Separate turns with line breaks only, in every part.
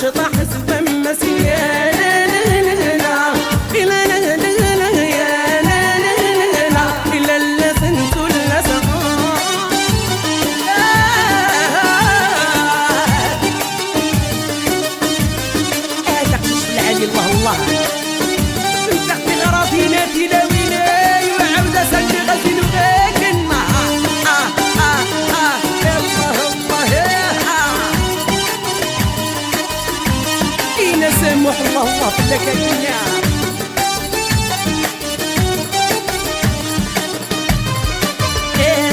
شطح زبمس يا لا لا لا لا لا لا لا لا يا لا لا لا لا إلا اللسن كل سقا تقشش بالعالي الله الله تقضي غرافينا تلاوينا وعودة سني غزين وغاكن سمح الله لك الدنيا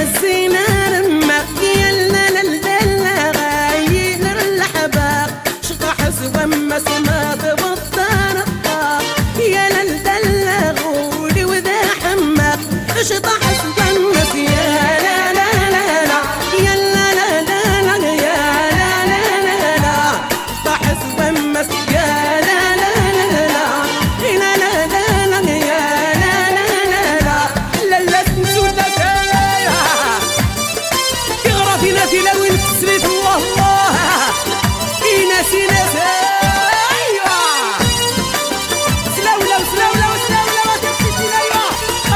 الزينة رمى يلا للدلة غايين الحباب شطح زومس ما تبطل الطاق يا للدلة غولي وذا حماق شطح زومس يا لا لا لا لا يا لا لا لا لا يا لا لا لا لا شطح زومس يا لا لا لا لا لا لا لا لا يا لا لا لا لا لا تنسونا يا تغرفي ناسي لو نفسري الله الله ناسي ناسي سلاولة وسلاولة وسلاولة وتبكي ايوه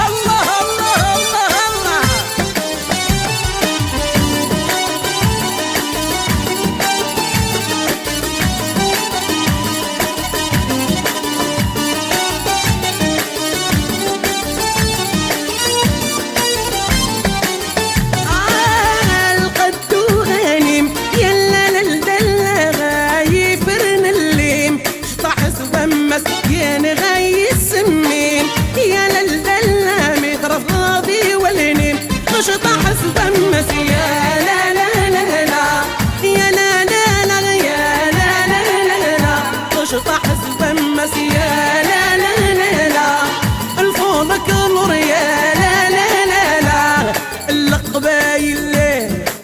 الله الله الله الله القد غانم يلا للدلة غاي فرن الليم شطح زومس يا غاي السمين يا للدلة مترف غاضي والنيم شطح زومس